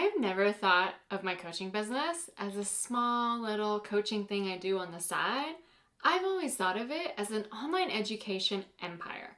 I've never thought of my coaching business as a small little coaching thing I do on the side. I've always thought of it as an online education empire.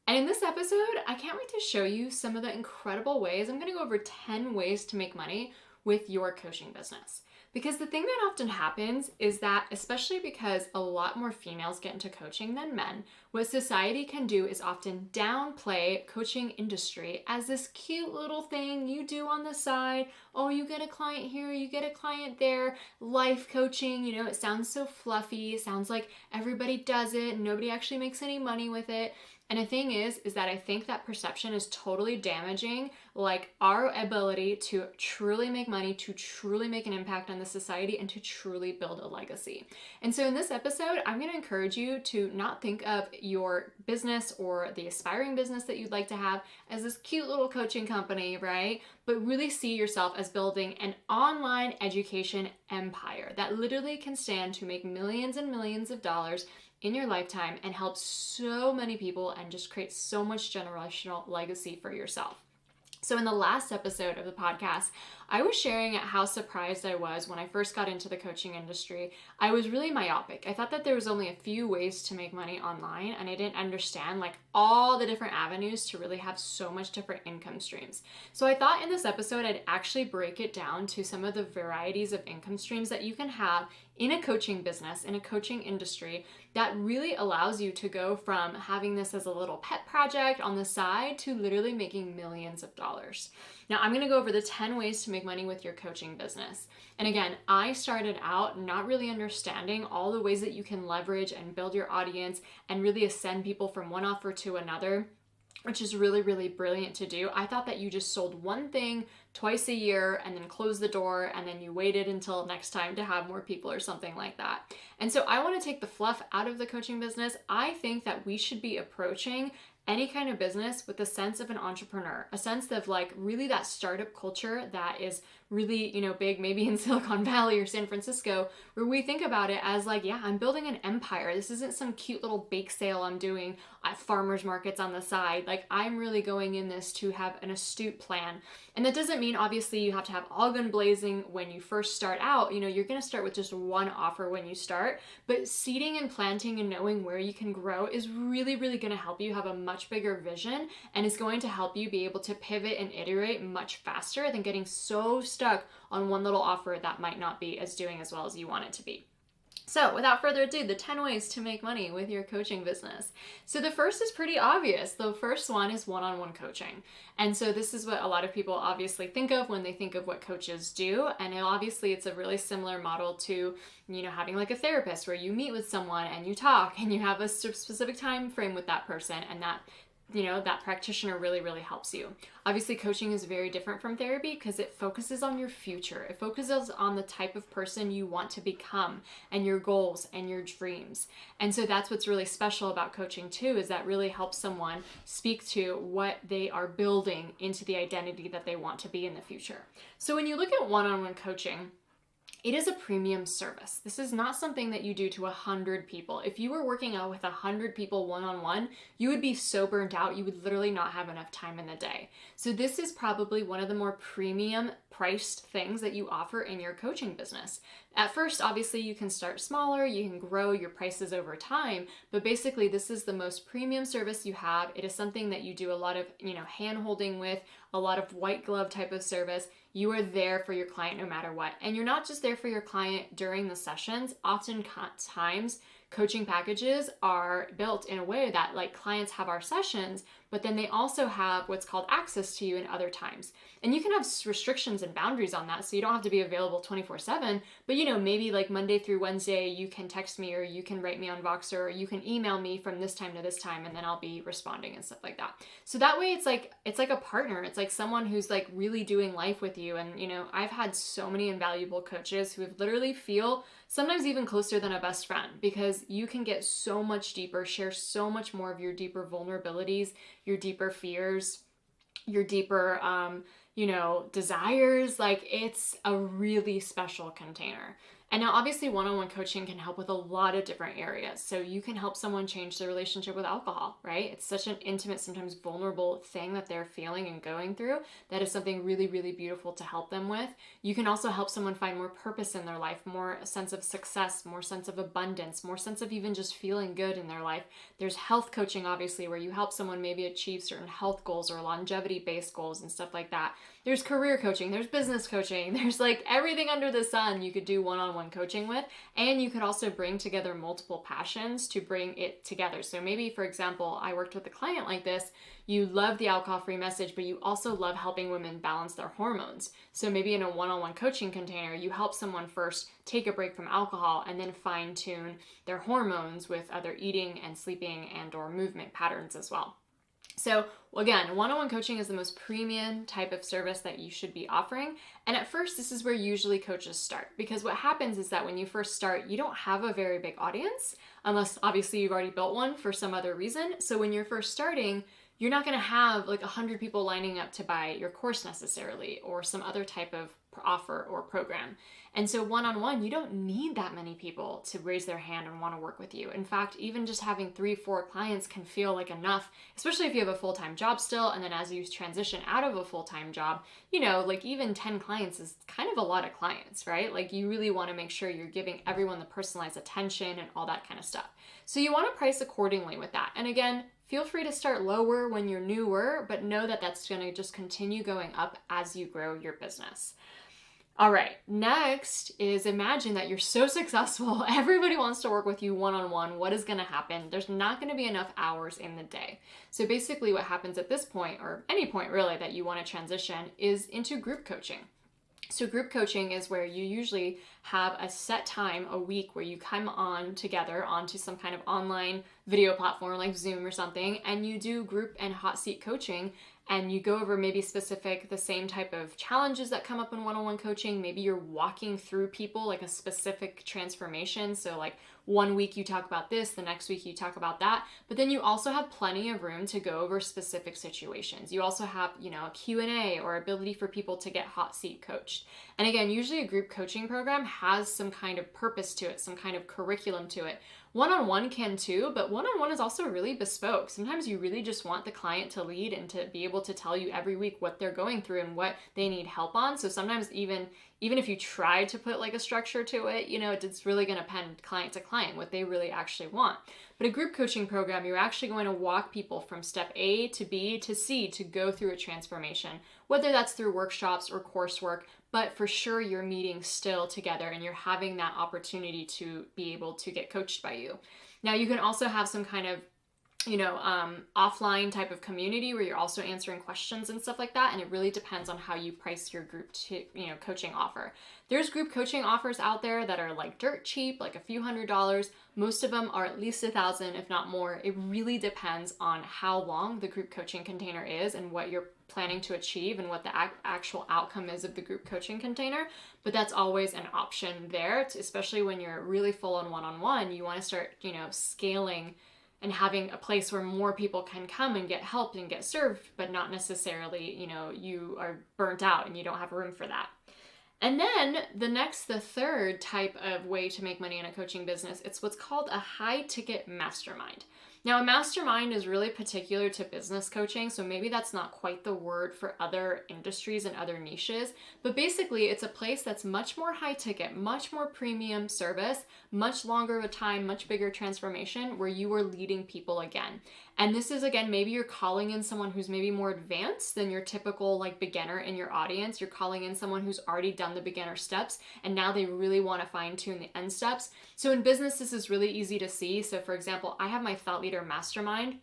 And in this episode, I can't wait to show you some of the incredible ways. I'm going to go over 10 ways to make money with your coaching business. Because the thing that often happens is that, especially because a lot more females get into coaching than men, what society can do is often downplay coaching industry as this cute little thing you do on the side. Oh, you get a client here, you get a client there. Life coaching, it sounds so fluffy. It sounds like everybody does it and nobody actually makes any money with it. And the thing is that I think that perception is totally damaging, like our ability to truly make money, to truly make an impact on the society, and to truly build a legacy. And so in this episode, I'm going to encourage you to not think of your business or the aspiring business that you'd like to have as this cute little coaching company, right? But really see yourself as building an online education empire that literally can stand to make millions and millions of dollars in your lifetime and help so many people and just create so much generational legacy for yourself. So in the last episode of the podcast, I was sharing how surprised I was when I first got into the coaching industry. I was really myopic. I thought that there was only a few ways to make money online, and I didn't understand all the different avenues to really have so much different income streams. So I thought in this episode, I'd actually break it down to some of the varieties of income streams that you can have in a coaching business, in a coaching industry, that really allows you to go from having this as a little pet project on the side to literally making millions of dollars. Now, I'm going to go over the 10 ways to make money with your coaching business. And again, I started out not really understanding all the ways that you can leverage and build your audience and really ascend people from one offer to another, which is really, really brilliant to do. I thought that you just sold one thing twice a year and then closed the door and then you waited until next time to have more people or something like that. And so I want to take the fluff out of the coaching business. I think that we should be approaching any kind of business with a sense of an entrepreneur, a sense of really that startup culture that is really, big, maybe in Silicon Valley or San Francisco, where we think about it as I'm building an empire. This isn't some cute little bake sale I'm doing at farmers markets on the side. I'm really going in this to have an astute plan. And that doesn't mean obviously you have to have all gun blazing when you first start out. You're going to start with just one offer when you start, but seeding and planting and knowing where you can grow is really, really going to help you have a much bigger vision, and is going to help you be able to pivot and iterate much faster than getting so stuck on one little offer that might not be doing as well as you want it to be. So without further ado, the 10 ways to make money with your coaching business. So the first is pretty obvious. The first one is one-on-one coaching. And so this is what a lot of people obviously think of when they think of what coaches do. And obviously it's a really similar model to, having a therapist where you meet with someone and you talk and you have a specific time frame with that person, and that practitioner really, really helps you. Obviously, coaching is very different from therapy because it focuses on your future. It focuses on the type of person you want to become and your goals and your dreams. And so that's what's really special about coaching too, is that really helps someone speak to what they are building into the identity that they want to be in the future. So when you look at one-on-one coaching, it is a premium service. This is not something that you do to 100 people. If you were working out with 100 people one-on-one, you would be so burnt out, you would literally not have enough time in the day. So this is probably one of the more premium priced things that you offer in your coaching business. At first, obviously, you can start smaller, you can grow your prices over time, but basically this is the most premium service you have. It is something that you do a lot of, hand-holding with, a lot of white glove type of service. You are there for your client no matter what. And you're not just there for your client during the sessions. Oftentimes, coaching packages are built in a way that clients have our sessions, but then they also have what's called access to you in other times. And you can have restrictions and boundaries on that, so you don't have to be available 24/7, but maybe Monday through Wednesday, you can text me or you can write me on Voxer or you can email me from this time to this time, and then I'll be responding and stuff like that. So that way it's like a partner. It's like someone who's really doing life with you. And I've had so many invaluable coaches who have literally feel sometimes even closer than a best friend, because you can get so much deeper, share so much more of your deeper vulnerabilities, your deeper fears, your deeper, desires. It's a really special container. And now obviously one-on-one coaching can help with a lot of different areas. So you can help someone change their relationship with alcohol, right? It's such an intimate, sometimes vulnerable thing that they're feeling and going through. That is something really, really beautiful to help them with. You can also help someone find more purpose in their life, more sense of success, more sense of abundance, more sense of even just feeling good in their life. There's health coaching, obviously, where you help someone maybe achieve certain health goals or longevity-based goals and stuff like that. There's career coaching, there's business coaching, there's like everything under the sun you could do one-on-one coaching with. And you could also bring together multiple passions to bring it together. So maybe, for example, I worked with a client like this. You love the alcohol-free message, but you also love helping women balance their hormones. So maybe in a one-on-one coaching container, you help someone first take a break from alcohol and then fine-tune their hormones with other eating and sleeping and or movement patterns as well. So again, one-on-one coaching is the most premium type of service that you should be offering. And at first, this is where usually coaches start, because what happens is that when you first start, you don't have a very big audience, unless obviously you've already built one for some other reason. So when you're first starting, you're not going to have like 100 people lining up to buy your course necessarily, or some other type of offer or program. And so one-on-one, you don't need that many people to raise their hand and want to work with you. In fact, even just having 3-4 clients can feel like enough, especially if you have a full-time job still. And then as you transition out of a full-time job, you know, like even 10 clients is kind of a lot of clients, right? Like you really want to make sure you're giving everyone the personalized attention and all that kind of stuff. So you want to price accordingly with that. And again, feel free to start lower when you're newer, but know that that's going to just continue going up as you grow your business. All right, next is imagine that you're so successful. Everybody wants to work with you one-on-one. What is going to happen? There's not going to be enough hours in the day. So basically what happens at this point, or any point really that you want to transition, is into group coaching. So group coaching is where you usually have a set time a week where you come on together onto some kind of online video platform like Zoom or something, and you do group and hot seat coaching. And you go over maybe the same type of challenges that come up in one-on-one coaching. Maybe you're walking through people like a specific transformation. So like one week you talk about this, the next week you talk about that. But then you also have plenty of room to go over specific situations. You also have, you know, a Q&A or ability for people to get hot seat coached. And again, usually a group coaching program has some kind of purpose to it, some kind of curriculum to it. One-on-one can too, but one-on-one is also really bespoke. Sometimes you really just want the client to lead and to be able to tell you every week what they're going through and what they need help on. So sometimes even if you try to put like a structure to it, you know, it's really going to depend client to client what they really actually want. But a group coaching program, you're actually going to walk people from step A to B to C to go through a transformation, whether that's through workshops or coursework. But for sure, you're meeting still together and you're having that opportunity to be able to get coached by you. Now, you can also have some kind of, you know, offline type of community where you're also answering questions and stuff like that. And it really depends on how you price your group coaching offer. There's group coaching offers out there that are like dirt cheap, like a few $100s. Most of them are at least $1,000, if not more. It really depends on how long the group coaching container is and what you're planning to achieve and what the actual outcome is of the group coaching container. But that's always an option there, especially when you're really full on one-on-one. You want to start, you know, scaling and having a place where more people can come and get helped and get served, but not necessarily, you know, you are burnt out and you don't have room for that. And then the third type of way to make money in a coaching business, it's what's called a high ticket mastermind. Now, a mastermind is really particular to business coaching, so maybe that's not quite the word for other industries and other niches, but basically it's a place that's much more high ticket, much more premium service, much longer of a time, much bigger transformation where you are leading people again. And this is, again, maybe you're calling in someone who's maybe more advanced than your typical like beginner in your audience. You're calling in someone who's already done the beginner steps and now they really want to fine tune the end steps. So in business, this is really easy to see. So for example, I have my Thought Leader Mastermind.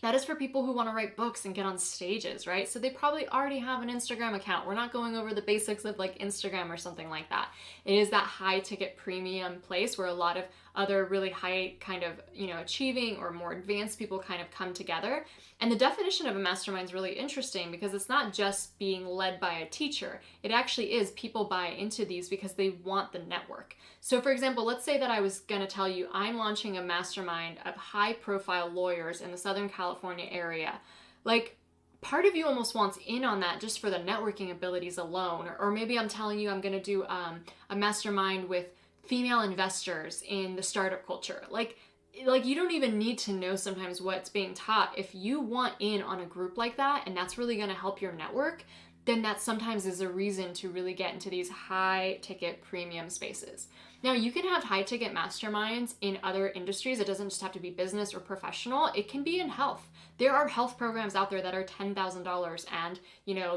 That is for people who want to write books and get on stages, right? So they probably already have an Instagram account. We're not going over the basics of like Instagram or something like that. It is that high ticket premium place where a lot of other really high kind of, you know, achieving or more advanced people kind of come together. And the definition of a mastermind is really interesting because it's not just being led by a teacher. It actually is people buy into these because they want the network. So for example, let's say that I was going to tell you I'm launching a mastermind of high profile lawyers in the Southern California area. Like, part of you almost wants in on that just for the networking abilities alone. Or maybe I'm telling you I'm going to do a mastermind with female investors in the startup culture. Like you don't even need to know sometimes what's being taught. If you want in on a group like that, and that's really going to help your network, then that sometimes is a reason to really get into these high ticket premium spaces. Now, you can have high ticket masterminds in other industries. It doesn't just have to be business or professional. It can be in health. There are health programs out there that are $10,000, and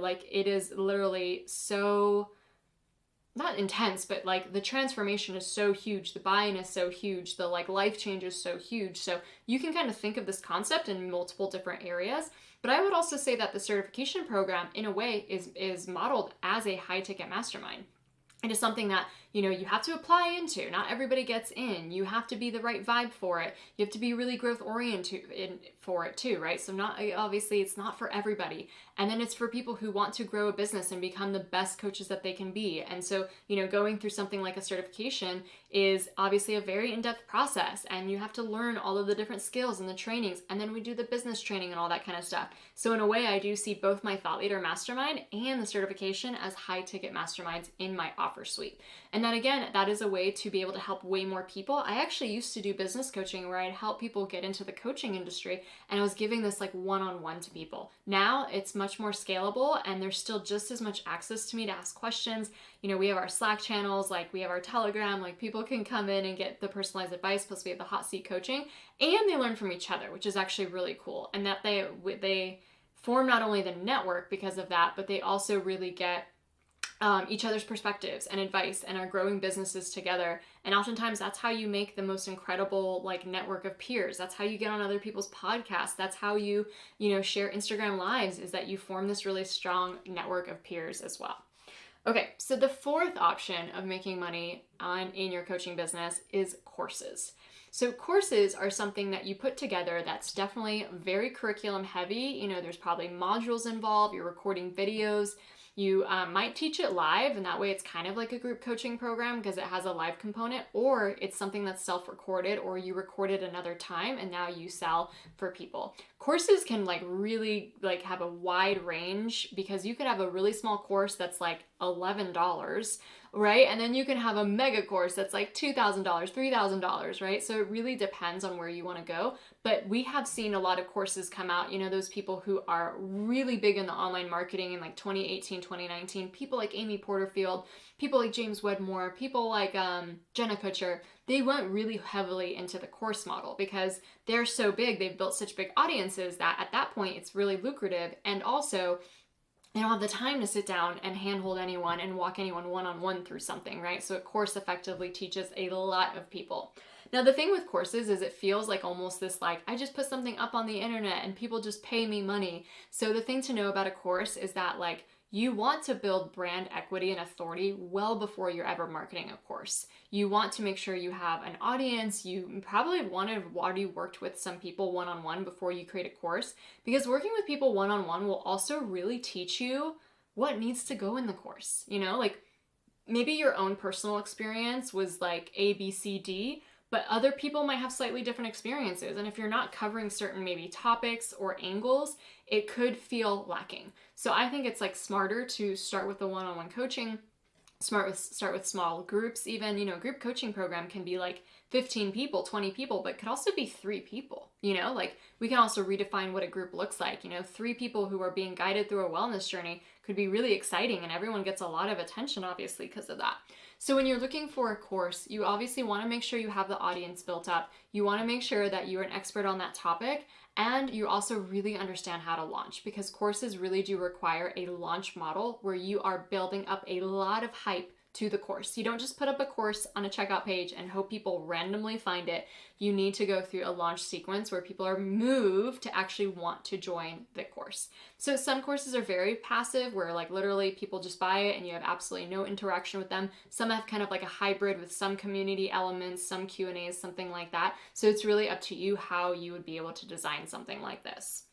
like it is literally so not intense, but like the transformation is so huge, the buy-in is so huge, the like life change is so huge. So you can kind of think of this concept in multiple different areas. But I would also say that the certification program in a way is modeled as a high ticket mastermind. It is something that, you have to apply into. Not everybody gets in. You have to be the right vibe for it. You have to be really growth oriented for it too, right? So obviously it's not for everybody. And then it's for people who want to grow a business and become the best coaches that they can be. And so, going through something like a certification is obviously a very in-depth process, and you have to learn all of the different skills and the trainings. And then we do the business training and all that kind of stuff. So in a way, I do see both my Thought Leader Mastermind and the certification as high ticket masterminds in my offer suite. And then again, that is a way to be able to help way more people. I actually used to do business coaching where I'd help people get into the coaching industry, and I was giving this like one-on-one to people. Now it's much more scalable, and there's still just as much access to me to ask questions. We have our Slack channels, like we have our Telegram, like people can come in and get the personalized advice, plus we have the hot seat coaching, and they learn from each other, which is actually really cool. And that they form not only the network because of that, but they also really get each other's perspectives and advice and are growing businesses together. And oftentimes that's how you make the most incredible like network of peers. That's how you get on other people's podcasts. That's how you share Instagram lives, is that you form this really strong network of peers as well. Okay, so the fourth option of making money in your coaching business is courses. So courses are something that you put together that's definitely very curriculum heavy. There's probably modules involved. You're recording videos. You might teach it live, and that way it's kind of like a group coaching program because it has a live component, or it's something that's self-recorded, or you record it another time and now you sell for people. Courses can really have a wide range, because you could have a really small course that's like $11, right? And then you can have a mega course that's like $2,000, $3,000, right? So it really depends on where you want to go. But we have seen a lot of courses come out, those people who are really big in the online marketing in like 2018, 2019, people like Amy Porterfield, people like James Wedmore, people like Jenna Kutcher. They went really heavily into the course model because they're so big. They've built such big audiences that at that point it's really lucrative. And also, they don't have the time to sit down and handhold anyone and walk anyone one-on-one through something, right? So a course effectively teaches a lot of people. Now, the thing with courses is it feels like almost this like, I just put something up on the internet and people just pay me money. So the thing to know about a course is that like, you want to build brand equity and authority well before you're ever marketing a course. You want to make sure you have an audience. You probably already worked with some people one-on-one before you create a course, because working with people one-on-one will also really teach you what needs to go in the course. Like maybe your own personal experience was like A, B, C, D, but other people might have slightly different experiences. And if you're not covering certain maybe topics or angles, it could feel lacking. So I think it's like smarter to start with the one-on-one coaching, start with small groups. Even, group coaching program can be like 15 people, 20 people, but could also be 3 people, like we can also redefine what a group looks like. 3 people who are being guided through a wellness journey could be really exciting, and everyone gets a lot of attention, obviously, because of that. So when you're looking for a course, you obviously want to make sure you have the audience built up. You want to make sure that you're an expert on that topic, and you also really understand how to launch, because courses really do require a launch model where you are building up a lot of hype to the course. You don't just put up a course on a checkout page and hope people randomly find it. You need to go through a launch sequence where people are moved to actually want to join the course. So some courses are very passive, where like literally people just buy it and you have absolutely no interaction with them. Some have kind of like a hybrid with some community elements, some Q&As, something like that. So it's really up to you how you would be able to design something like this.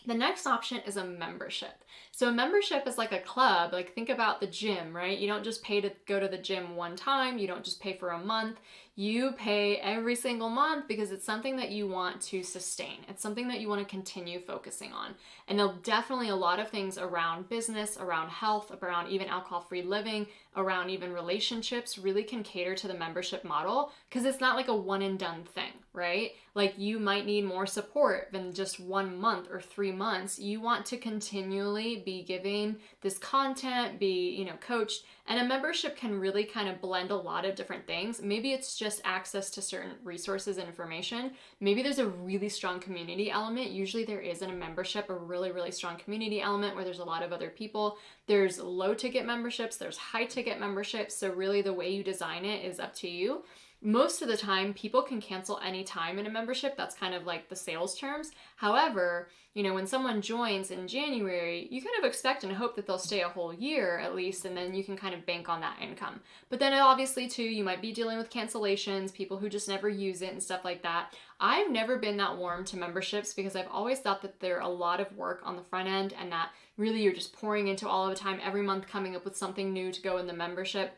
The next option is a membership. So a membership is like a club. Like think about the gym, right? You don't just pay to go to the gym one time. You don't just pay for a month. You pay every single month because it's something that you want to sustain. It's something that you want to continue focusing on. And there'll definitely a lot of things around business, around health, around even alcohol-free living, around even relationships really can cater to the membership model because it's not like a one and done thing, right? Like you might need more support than just 1 month or 3 months. You want to continually be giving this content, be, coached, and a membership can really kind of blend a lot of different things. Maybe it's just access to certain resources and information. Maybe there's a really strong community element. Usually there is in a membership a really, really strong community element where there's a lot of other people. There's low ticket memberships, there's high ticket memberships. So really the way you design it is up to you. Most of the time, people can cancel any time in a membership. That's kind of like the sales terms. However, when someone joins in January, you kind of expect and hope that they'll stay a whole year at least, and then you can kind of bank on that income. But then obviously too, you might be dealing with cancellations, people who just never use it and stuff like that. I've never been that warm to memberships because I've always thought that they're a lot of work on the front end and that really you're just pouring into all of the time every month coming up with something new to go in the membership.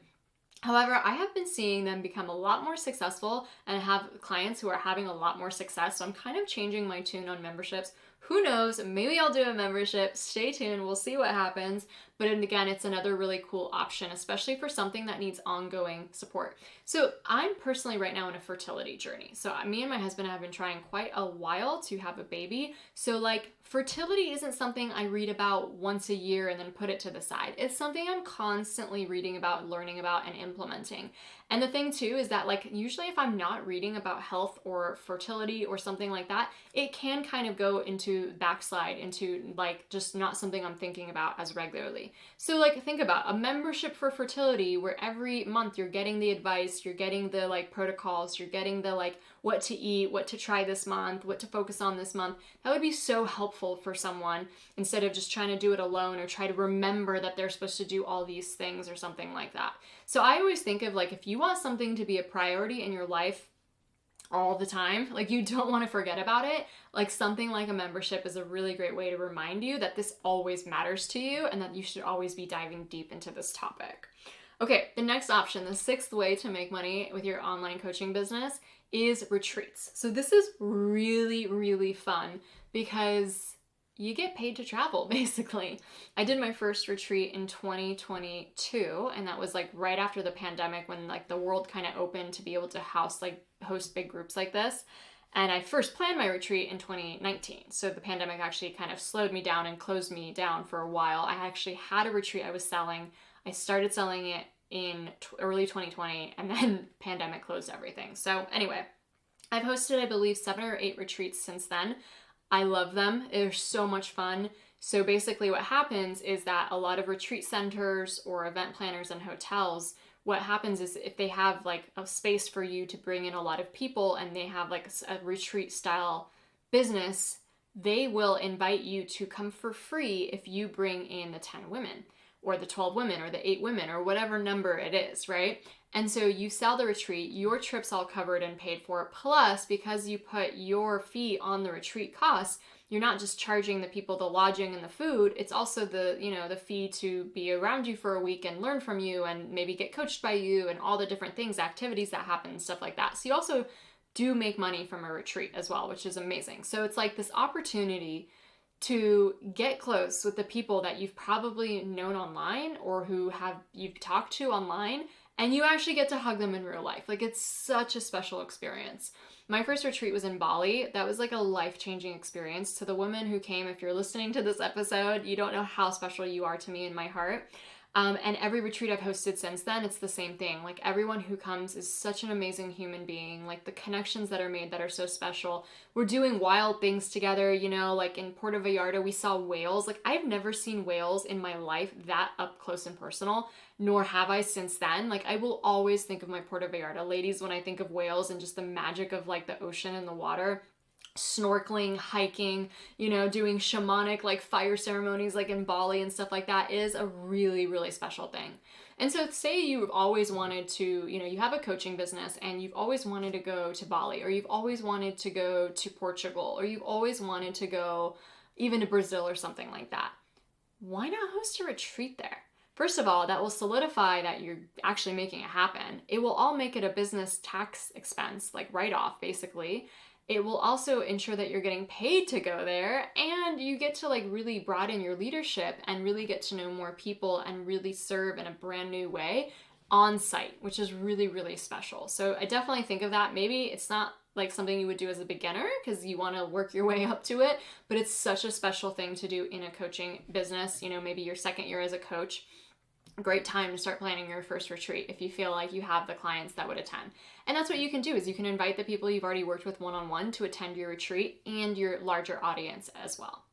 However, I have been seeing them become a lot more successful and have clients who are having a lot more success. So I'm kind of changing my tune on memberships. Who knows? Maybe I'll do a membership. Stay tuned. We'll see what happens. But again, it's another really cool option, especially for something that needs ongoing support. So I'm personally right now in a fertility journey. So me and my husband have been trying quite a while to have a baby. So fertility isn't something I read about once a year and then put it to the side. It's something I'm constantly reading about, learning about, and implementing. And the thing too is that usually if I'm not reading about health or fertility or something like that, it can kind of go into backslide into just not something I'm thinking about as regularly. So think about a membership for fertility where every month you're getting the advice, you're getting the protocols, you're getting the what to eat, what to try this month, what to focus on this month. That would be so helpful for someone instead of just trying to do it alone or try to remember that they're supposed to do all these things or something like that. So I always think of if you want something to be a priority in your life all the time, you don't want to forget about it, something like a membership is a really great way to remind you that this always matters to you and that you should always be diving deep into this topic. Okay, the next option, the sixth way to make money with your online coaching business is retreats. So this is really, really fun because you get paid to travel, basically. I did my first retreat in 2022, and that was right after the pandemic when the world kind of opened to be able to host big groups like this. And I first planned my retreat in 2019. So the pandemic actually kind of slowed me down and closed me down for a while. I actually had a retreat I was selling. I started selling it in early 2020, and then pandemic closed everything. So anyway, I've hosted, I believe, 7 or 8 retreats since then. I love them. They're so much fun. So basically what happens is that a lot of retreat centers or event planners and hotels, what happens is if they have a space for you to bring in a lot of people and they have a retreat style business, they will invite you to come for free if you bring in the 10 women or the 12 women or the 8 women or whatever number it is, right? And so you sell the retreat, your trip's all covered and paid for, plus because you put your fee on the retreat costs, you're not just charging the people the lodging and the food, it's also the fee to be around you for a week and learn from you and maybe get coached by you and all the different things, activities that happen, stuff like that. So you also do make money from a retreat as well, which is amazing. So it's this opportunity to get close with the people that you've probably known online or you've talked to online, and you actually get to hug them in real life. It's such a special experience. My first retreat was in Bali. That was a life-changing experience. To the women who came, if you're listening to this episode, you don't know how special you are to me in my heart. And every retreat I've hosted since then, it's the same thing. Everyone who comes is such an amazing human being. The connections that are made that are so special. We're doing wild things together, in Puerto Vallarta, we saw whales. I've never seen whales in my life that up close and personal, nor have I since then. I will always think of my Puerto Vallarta ladies when I think of whales and just the magic of the ocean and the water. Snorkeling, hiking, doing shamanic fire ceremonies in Bali and stuff like that is a really, really special thing. And so say you've always wanted to, you have a coaching business and you've always wanted to go to Bali, or you've always wanted to go to Portugal, or you've always wanted to go even to Brazil or something like that. Why not host a retreat there? First of all, that will solidify that you're actually making it happen. It will all make it a business tax expense, like write-off basically. It will also ensure that you're getting paid to go there, and you get to like really broaden your leadership and really get to know more people and really serve in a brand new way on site, which is really, really special. So I definitely think of that. Maybe it's not like something you would do as a beginner because you want to work your way up to it, but it's such a special thing to do in a coaching business. You know, maybe your second year as a coach, great time to start planning your first retreat if you feel like you have the clients that would attend. And that's what you can do, is you can invite the people you've already worked with one-on-one to attend your retreat and your larger audience as well.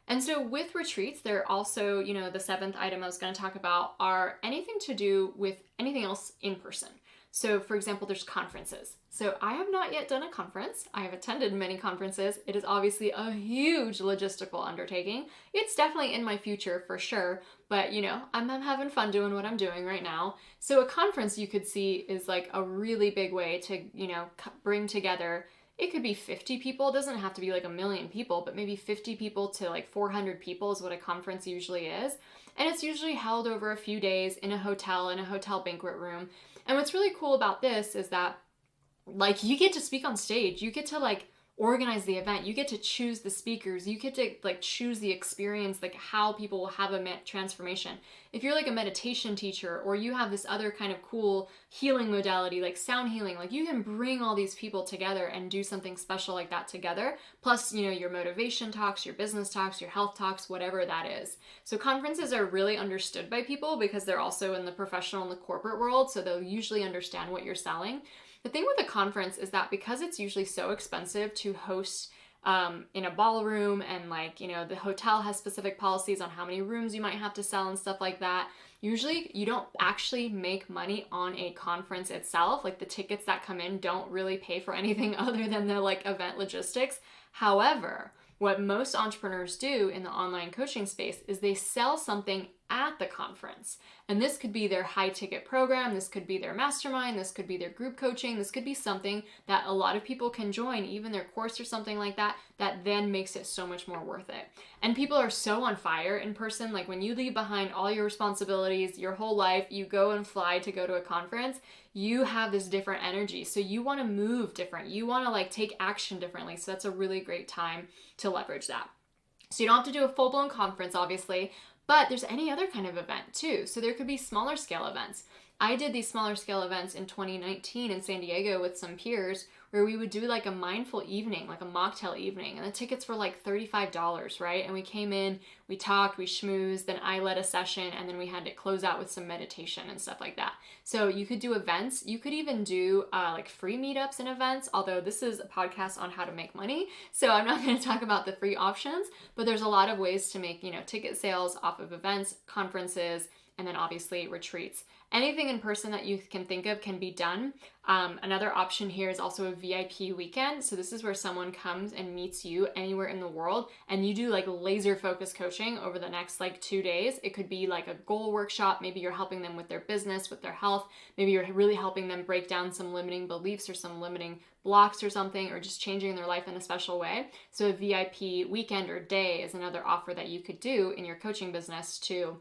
And so with retreats, they're also, you know, the seventh item I was going to talk about are anything to do with anything else in person. So for example, there's conferences. So I have not yet done a conference. I have attended many conferences. It is obviously a huge logistical undertaking. It's definitely in my future for sure, but you know, I'm having fun doing what I'm doing right now. So a conference you could see is like a really big way to, you know, bring together. It could be 50 people. It doesn't have to be like a million people, but maybe 50 people to like 400 people is what a conference usually is. And it's usually held over a few days in a hotel banquet room. And what's really cool about this is that like you get to speak on stage, you get to like organize the event, you get to choose the speakers, you get to like choose the experience, like how people will have a transformation. If you're like a meditation teacher or you have this other kind of cool healing modality like sound healing, like you can bring all these people together and do something special like that together. Plus, you know, your motivation talks, your business talks, your health talks, whatever that is. So conferences are really understood by people because they're also in the professional and the corporate world, so they'll usually understand what you're selling. The thing with a conference is that because it's usually so expensive to host in a ballroom, and like, you know, the hotel has specific policies on how many rooms you might have to sell and stuff like that, usually you don't actually make money on a conference itself. Like the tickets that come in don't really pay for anything other than the like event logistics. However, what most entrepreneurs do in the online coaching space is they sell something at the conference. And this could be their high ticket program, this could be their mastermind, this could be their group coaching, this could be something that a lot of people can join, even their course or something like that, that then makes it so much more worth it. And people are so on fire in person. Like when you leave behind all your responsibilities, your whole life, you go and fly to go to a conference, you have this different energy. So you want to move different. You want to like take action differently. So that's a really great time to leverage that. So you don't have to do a full-blown conference, obviously, but there's any other kind of event too. So there could be smaller scale events. I did these smaller scale events in 2019 in San Diego with some peers where we would do like a mindful evening, like a mocktail evening, and the tickets were like $35, right? And we came in, we talked, we schmoozed, then I led a session, and then we had to close out with some meditation and stuff like that. So you could do events. You could even do like free meetups and events, although this is a podcast on how to make money, so I'm not going to talk about the free options, but there's a lot of ways to make, you know, ticket sales off of events, conferences, and then obviously retreats. Anything in person that you can think of can be done. Another option here is also a VIP weekend. So this is where someone comes and meets you anywhere in the world, and you do like laser focused coaching over the next like 2 days. It could be like a goal workshop. Maybe you're helping them with their business, with their health. Maybe you're really helping them break down some limiting beliefs or some limiting blocks or something, or just changing their life in a special way. So a VIP weekend or day is another offer that you could do in your coaching business to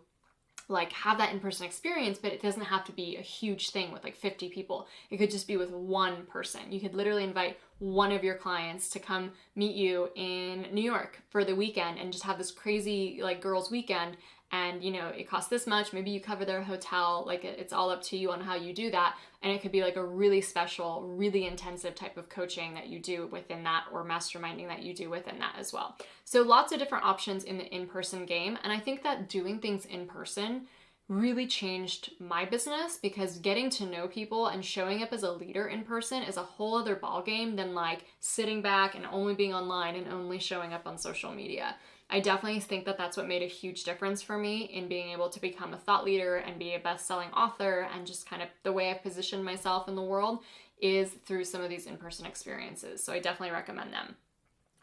like have that in-person experience, but it doesn't have to be a huge thing with like 50 people. It could just be with one person. You could literally invite one of your clients to come meet you in New York for the weekend and just have this crazy like girls weekend. And you know, it costs this much, maybe you cover their hotel, like it's all up to you on how you do that. And it could be like a really special, really intensive type of coaching that you do within that, or masterminding that you do within that as well. So lots of different options in the in-person game. And I think that doing things in person really changed my business, because getting to know people and showing up as a leader in person is a whole other ballgame than like sitting back and only being online and only showing up on social media. I definitely think that that's what made a huge difference for me in being able to become a thought leader and be a best-selling author, and just kind of the way I've positioned myself in the world is through some of these in-person experiences. So I definitely recommend them.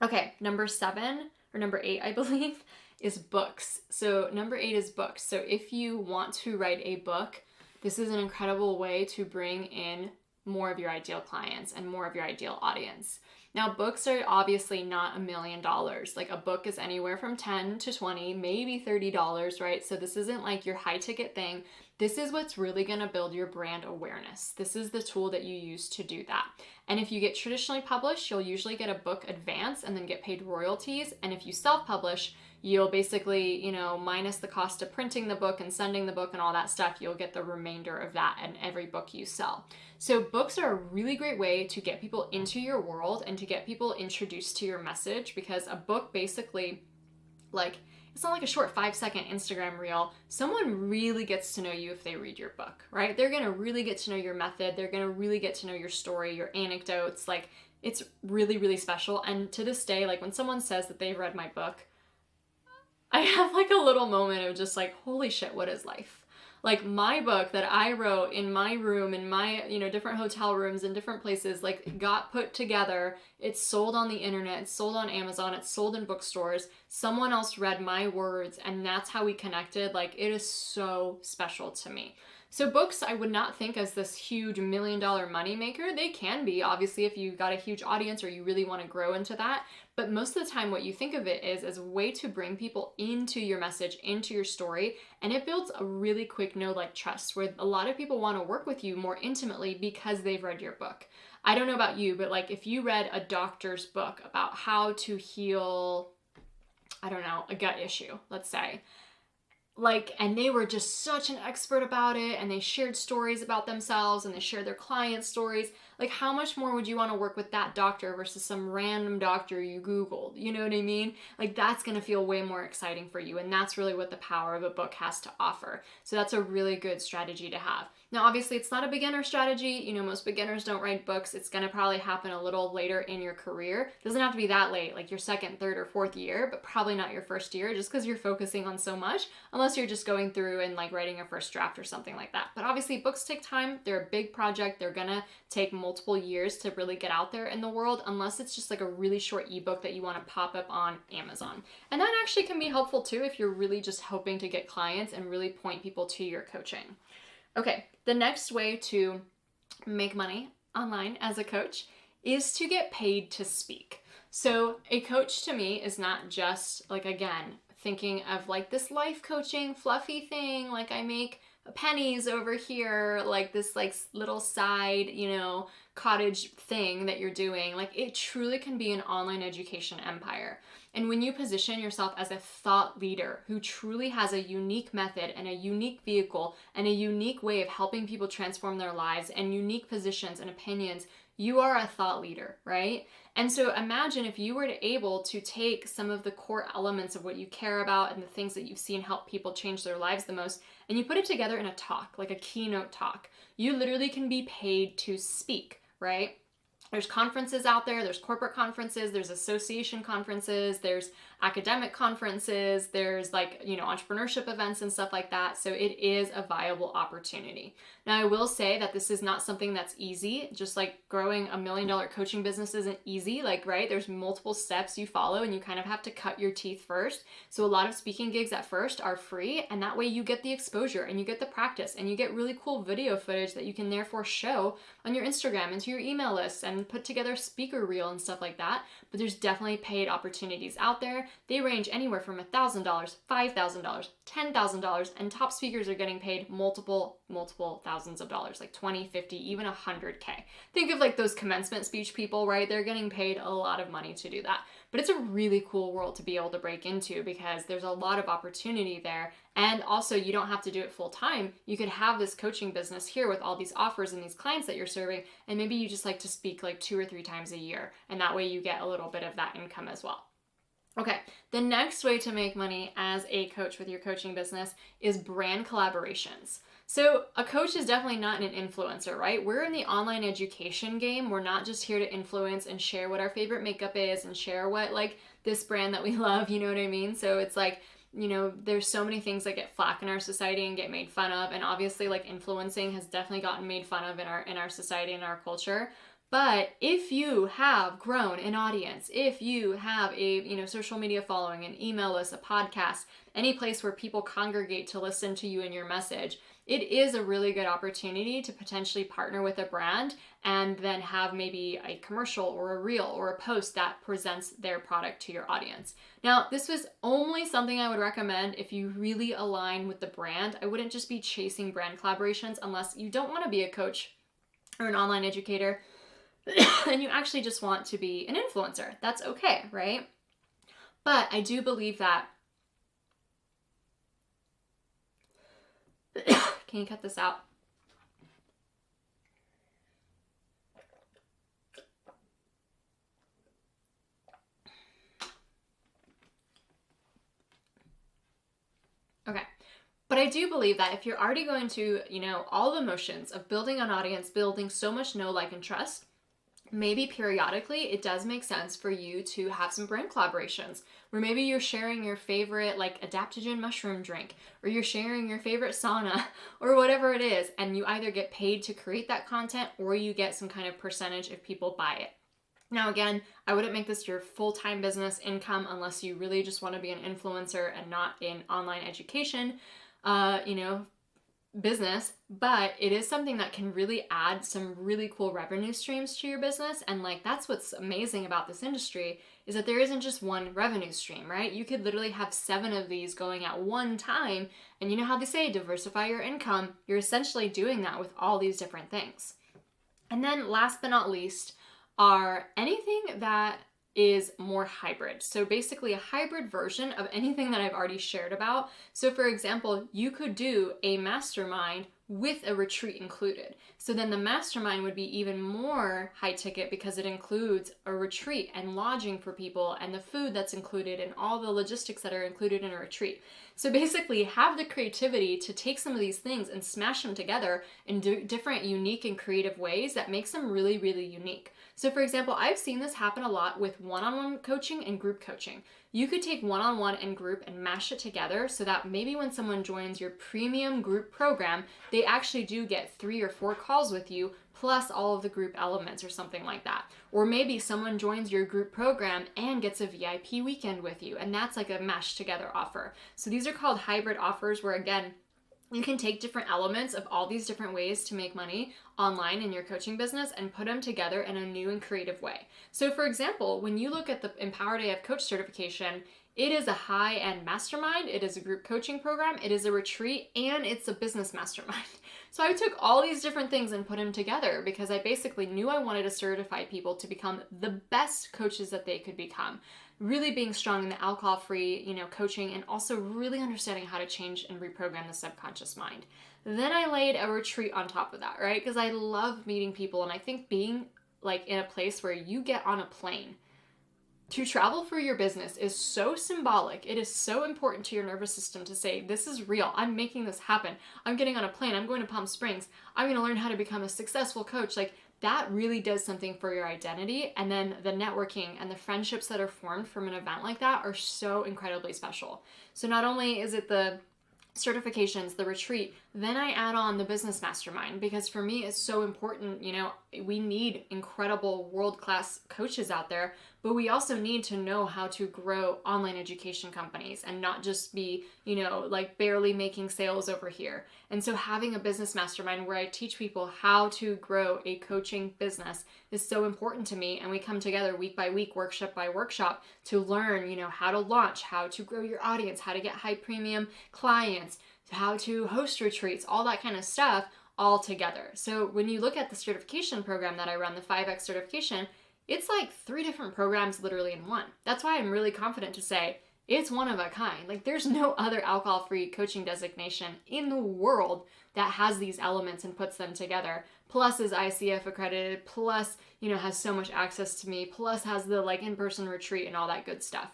Okay, number 8, I believe, is books. So number 8 is books. So if you want to write a book, this is an incredible way to bring in more of your ideal clients and more of your ideal audience. Now, books are obviously not $1 million. Like a book is anywhere from 10 to 20, maybe $30, right? So this isn't like your high ticket thing. This is what's really going to build your brand awareness. This is the tool that you use to do that. And if you get traditionally published, you'll usually get a book advance and then get paid royalties. And if you self-publish, you'll basically, minus the cost of printing the book and sending the book and all that stuff, you'll get the remainder of that in every book you sell. So books are a really great way to get people into your world and to get people introduced to your message, because a book basically, it's not like a short 5-second Instagram reel. Someone really gets to know you if they read your book, right? They're going to really get to know your method. They're going to really get to know your story, your anecdotes. It's really, really special. And to this day, when someone says that they've read my book, I have a little moment of just holy shit, what is life? My book that I wrote in my room, in my, different hotel rooms in different places, got put together. It's sold on the internet. It's sold on Amazon. It's sold in bookstores. Someone else read my words, and that's how we connected. It is so special to me. So books, I would not think as this huge $1 million moneymaker. They can be, obviously, if you've got a huge audience or you really want to grow into that. But most of the time, what you think of it is as a way to bring people into your message, into your story. And it builds a really quick know-like trust, where a lot of people want to work with you more intimately because they've read your book. I don't know about you, but if you read a doctor's book about how to heal, a gut issue, let's say, and they were just such an expert about it, and they shared stories about themselves, and they shared their clients' stories. How much more would you want to work with that doctor versus some random doctor you Googled? You know what I mean? That's going to feel way more exciting for you, and that's really what the power of a book has to offer. So that's a really good strategy to have. Now, obviously, it's not a beginner strategy. Most beginners don't write books. It's going to probably happen a little later in your career. It doesn't have to be that late, your second, third, or fourth year, but probably not your first year, just because you're focusing on so much, unless you're just going through and writing a first draft or something like that. But obviously, books take time. They're a big project. They're going to take multiple years to really get out there in the world, unless it's just a really short ebook that you want to pop up on Amazon. And that actually can be helpful too if you're really just hoping to get clients and really point people to your coaching. Okay, the next way to make money online as a coach is to get paid to speak. So a coach to me is not just again, thinking of this life coaching fluffy thing, I make pennies over here, this little side, cottage thing that you're doing. It truly can be an online education empire. And when you position yourself as a thought leader who truly has a unique method and a unique vehicle and a unique way of helping people transform their lives and unique positions and opinions, you are a thought leader, right? And so imagine if you were able to take some of the core elements of what you care about and the things that you've seen help people change their lives the most, and you put it together in a talk, a keynote talk. You literally can be paid to speak, right? There's conferences out there, there's corporate conferences, there's association conferences, there's academic conferences, there's entrepreneurship events and stuff like that. So it is a viable opportunity. Now, I will say that this is not something that's easy. Just growing $1 million coaching business isn't easy, right? There's multiple steps you follow, and you kind of have to cut your teeth first. So a lot of speaking gigs at first are free, and that way you get the exposure and you get the practice and you get really cool video footage that you can therefore show on your Instagram and to your email list and put together a speaker reel and stuff like that. But there's definitely paid opportunities out there. They range anywhere from $1,000, $5,000, $10,000, and top speakers are getting paid multiple thousands of dollars, 20, 50, even 100K. Think of those commencement speech people, right? They're getting paid a lot of money to do that. But it's a really cool world to be able to break into, because there's a lot of opportunity there. And also, you don't have to do it full time. You could have this coaching business here with all these offers and these clients that you're serving, and maybe you just like to speak 2 or 3 times a year, and that way you get a little bit of that income as well. Okay, the next way to make money as a coach with your coaching business is brand collaborations. So a coach is definitely not an influencer, right? We're in the online education game. We're not just here to influence and share what our favorite makeup is and share what this brand that we love, you know what I mean? So it's there's so many things that get flack in our society and get made fun of. And obviously influencing has definitely gotten made fun of in our society and our culture. But if you have grown an audience, if you have a social media following, an email list, a podcast, any place where people congregate to listen to you and your message, it is a really good opportunity to potentially partner with a brand and then have maybe a commercial or a reel or a post that presents their product to your audience. Now, this was only something I would recommend if you really align with the brand. I wouldn't just be chasing brand collaborations unless you don't want to be a coach or an online educator and you actually just want to be an influencer. That's okay, right? But I do believe that can you cut this out? Okay. But I do believe that if you're already going to, all the motions of building an audience, building so much know, like, and trust, maybe periodically it does make sense for you to have some brand collaborations where maybe you're sharing your favorite like adaptogen mushroom drink, or you're sharing your favorite sauna, or whatever it is, and you either get paid to create that content or you get some kind of percentage if people buy it. Now, again, I wouldn't make this your full-time business income unless you really just want to be an influencer and not in online education, business, but it is something that can really add some really cool revenue streams to your business. And like, that's what's amazing about this industry, is that there isn't just one revenue stream, right? You could literally have 7 of these going at one time. And you know how they say, diversify your income. You're essentially doing that with all these different things. And then last but not least are anything that is more hybrid. So basically a hybrid version of anything that I've already shared about. So for example, you could do a mastermind with a retreat included. So then the mastermind would be even more high ticket because it includes a retreat and lodging for people and the food that's included and all the logistics that are included in a retreat. So basically have the creativity to take some of these things and smash them together in different unique and creative ways that makes them really, really unique. So for example, I've seen this happen a lot with one-on-one coaching and group coaching. You could take one-on-one and group and mash it together so that maybe when someone joins your premium group program, they actually do get 3 or 4 calls with you plus all of the group elements or something like that. Or maybe someone joins your group program and gets a VIP weekend with you, and that's like a mashed together offer. So these are called hybrid offers, where again, you can take different elements of all these different ways to make money online in your coaching business and put them together in a new and creative way. So for example, when you look at the Empowered AF Coach certification, it is a high-end mastermind, it is a group coaching program, it is a retreat, and it's a business mastermind. So I took all these different things and put them together because I basically knew I wanted to certify people to become the best coaches that they could become. Really being strong in the alcohol-free, coaching, and also really understanding how to change and reprogram the subconscious mind. Then I laid a retreat on top of that, right? Because I love meeting people, and I think being like in a place where you get on a plane to travel for your business is so symbolic. It is so important to your nervous system to say, this is real. I'm making this happen. I'm getting on a plane. I'm going to Palm Springs. I'm going to learn how to become a successful coach. Like, that really does something for your identity. And then the networking and the friendships that are formed from an event like that are so incredibly special. So not only is it the certifications, the retreat, then I add on the business mastermind, because for me it's so important. We need incredible world-class coaches out there, but we also need to know how to grow online education companies and not just be, like barely making sales over here. And so having a business mastermind where I teach people how to grow a coaching business is so important to me. And we come together week by week, workshop by workshop, to learn, how to launch, how to grow your audience, how to get high premium clients, how to host retreats, all that kind of stuff all together. So when you look at the certification program that I run, the 5X certification, it's like 3 different programs literally in one. That's why I'm really confident to say it's one of a kind. Like, there's no other alcohol-free coaching designation in the world that has these elements and puts them together, plus is ICF accredited, plus, has so much access to me, plus has the like in-person retreat and all that good stuff.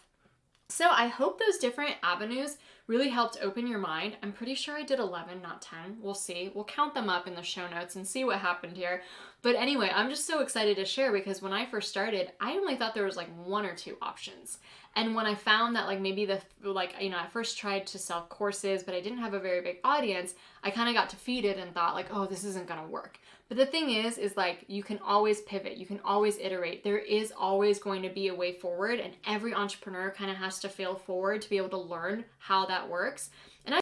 So I hope those different avenues really helped open your mind. I'm pretty sure I did 11, not 10. We'll see. We'll count them up in the show notes and see what happened here. But anyway, I'm just so excited to share, because when I first started, I only thought there was like 1 or 2 options. And when I found that like maybe I first tried to sell courses, but I didn't have a very big audience, I kind of got defeated and thought like, oh, this isn't going to work. But the thing is like, you can always pivot. You can always iterate. There is always going to be a way forward, and every entrepreneur kind of has to fail forward to be able to learn how that works. And